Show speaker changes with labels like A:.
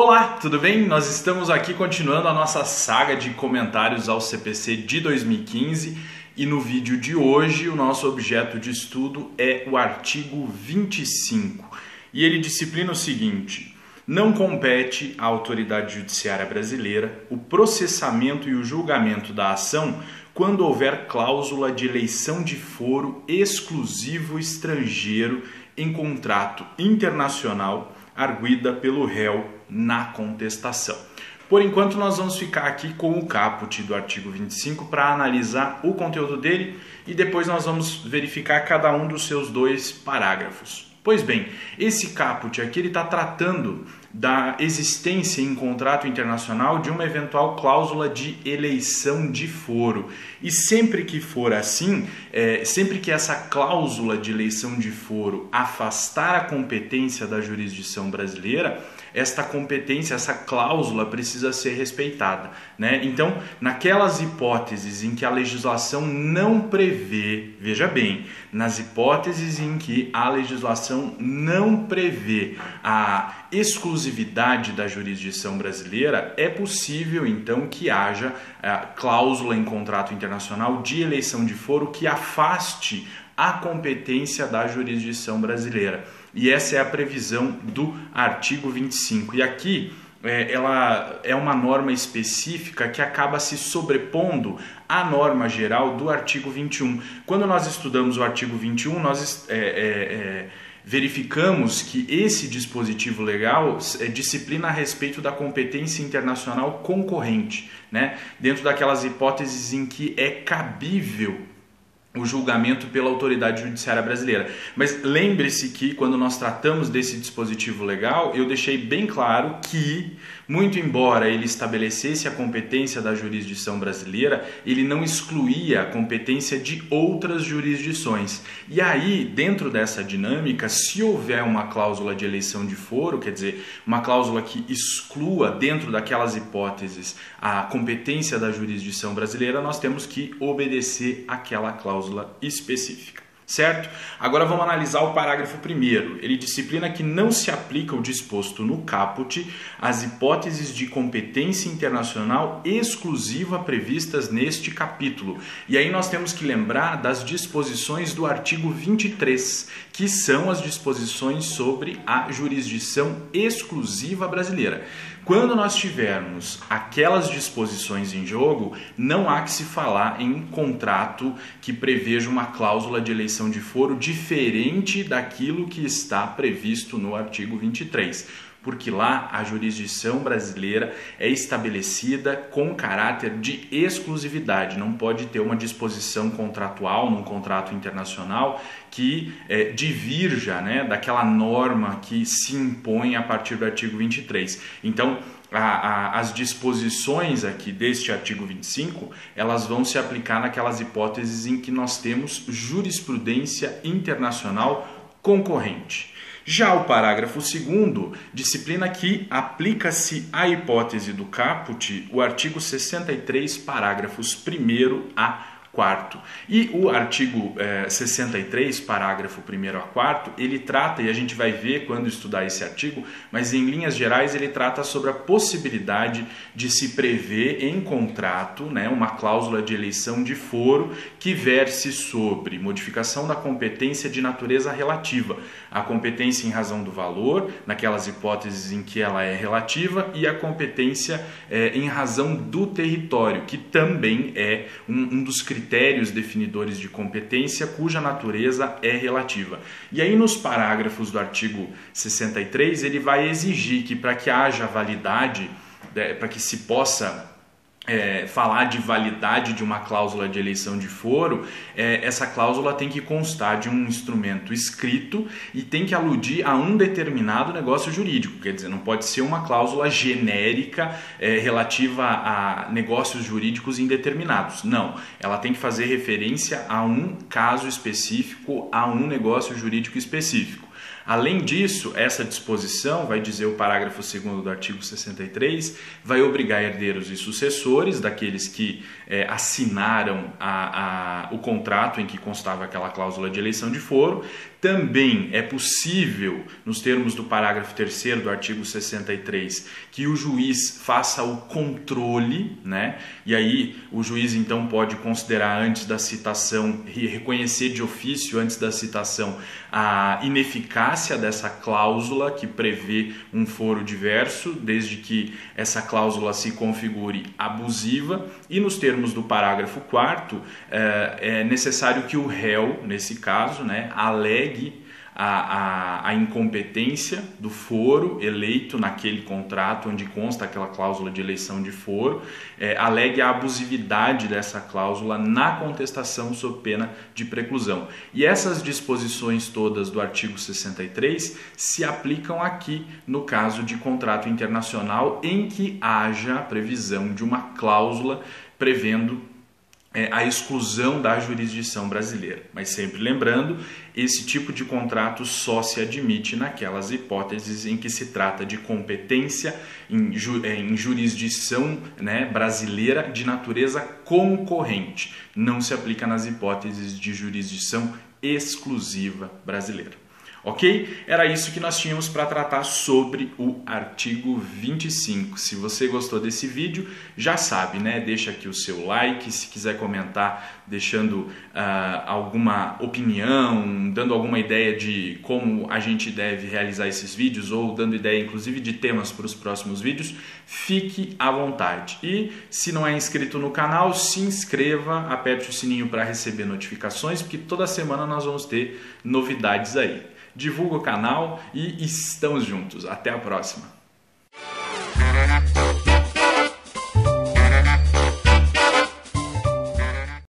A: Olá, tudo bem? Nós estamos aqui continuando a nossa saga de comentários ao CPC de 2015 e no vídeo de hoje o nosso objeto de estudo é o artigo 25 e ele disciplina o seguinte: não compete à autoridade judiciária brasileira o processamento e o julgamento da ação quando houver cláusula de eleição de foro exclusivo estrangeiro em contrato internacional arguida pelo réu na contestação. Por enquanto nós vamos ficar aqui com o caput do artigo 25 para analisar o conteúdo dele e depois nós vamos verificar cada um dos seus dois parágrafos. Pois bem, esse caput aqui ele está tratando da existência em contrato internacional de uma eventual cláusula de eleição de foro. E sempre que for assim, sempre que essa cláusula de eleição de foro afastar a competência da jurisdição brasileira, esta competência, essa cláusula precisa ser respeitada, né? Então, naquelas hipóteses em que a legislação não prevê, veja bem, nas hipóteses em que a legislação não prevê a exclusividade da jurisdição brasileira, é possível então que haja cláusula em contrato internacional de eleição de foro que afaste a competência da jurisdição brasileira. E essa é a previsão do artigo 25. E aqui ela é uma norma específica que acaba se sobrepondo à norma geral do artigo 21. Quando nós estudamos o artigo 21, nós verificamos que esse dispositivo legal disciplina a respeito da competência internacional concorrente, né? Dentro daquelas hipóteses em que é cabível o julgamento pela autoridade judiciária brasileira. Mas lembre-se que quando nós tratamos desse dispositivo legal, eu deixei bem claro que, muito embora ele estabelecesse a competência da jurisdição brasileira, ele não excluía a competência de outras jurisdições. E aí, dentro dessa dinâmica, se houver uma cláusula de eleição de foro, quer dizer, uma cláusula que exclua dentro daquelas hipóteses a competência da jurisdição brasileira, nós temos que obedecer àquela cláusula específica, certo? Agora vamos analisar o parágrafo 1º. Ele disciplina que não se aplica o disposto no caput às hipóteses de competência internacional exclusiva previstas neste capítulo. E aí nós temos que lembrar das disposições do artigo 23, que são as disposições sobre a jurisdição exclusiva brasileira. Quando nós tivermos aquelas disposições em jogo, não há que se falar em contrato que preveja uma cláusula de eleição de foro diferente daquilo que está previsto no artigo 23. Porque lá a jurisdição brasileira é estabelecida com caráter de exclusividade. Não pode ter uma disposição contratual num contrato internacional que divirja, né, daquela norma que se impõe a partir do artigo 23. Então, as disposições aqui deste artigo 25, elas vão se aplicar naquelas hipóteses em que nós temos jurisprudência internacional concorrente. Já o parágrafo 2º disciplina que aplica-se à hipótese do caput o artigo 63, parágrafos 1º a 4º. E o artigo 63, parágrafo 1º a 4º, ele trata, e a gente vai ver quando estudar esse artigo, mas em linhas gerais ele trata sobre a possibilidade de se prever em contrato, né, uma cláusula de eleição de foro que verse sobre modificação da competência de natureza relativa, a competência em razão do valor, naquelas hipóteses em que ela é relativa, e a competência em razão do território, que também é um dos critérios definidores de competência cuja natureza é relativa. E aí nos parágrafos do artigo 63 ele vai exigir que para que haja validade, para que se possa falar de validade de uma cláusula de eleição de foro, essa cláusula tem que constar de um instrumento escrito e tem que aludir a um determinado negócio jurídico, quer dizer, não pode ser uma cláusula genérica relativa a negócios jurídicos indeterminados, não, ela tem que fazer referência a um caso específico, a um negócio jurídico específico. Além disso, essa disposição, vai dizer o parágrafo 2º do artigo 63, vai obrigar herdeiros e sucessores daqueles que assinaram o contrato em que constava aquela cláusula de eleição de foro. Também é possível, nos termos do parágrafo 3º do artigo 63, que o juiz faça o controle, né? E aí o juiz então pode considerar antes da citação, reconhecer de ofício antes da citação a ineficácia dessa cláusula que prevê um foro diverso, desde que essa cláusula se configure abusiva. E nos termos do parágrafo 4º, é necessário que o réu, nesse caso, né, alegue a incompetência do foro eleito naquele contrato onde consta aquela cláusula de eleição de foro, alegue a abusividade dessa cláusula na contestação sob pena de preclusão. E essas disposições todas do artigo 63 se aplicam aqui no caso de contrato internacional em que haja previsão de uma cláusula prevendo a exclusão da jurisdição brasileira. Mas sempre lembrando, esse tipo de contrato só se admite naquelas hipóteses em que se trata de competência em jurisdição, né, brasileira de natureza concorrente. Não se aplica nas hipóteses de jurisdição exclusiva brasileira. Ok? Era isso que nós tínhamos para tratar sobre o artigo 25. Se você gostou desse vídeo, já sabe, né? Deixa aqui o seu like, se quiser comentar, deixando alguma opinião, dando alguma ideia de como a gente deve realizar esses vídeos ou dando ideia, inclusive, de temas para os próximos vídeos, fique à vontade. E se não é inscrito no canal, se inscreva, aperte o sininho para receber notificações, porque toda semana nós vamos ter novidades aí. Divulga o canal e estamos juntos. Até a próxima!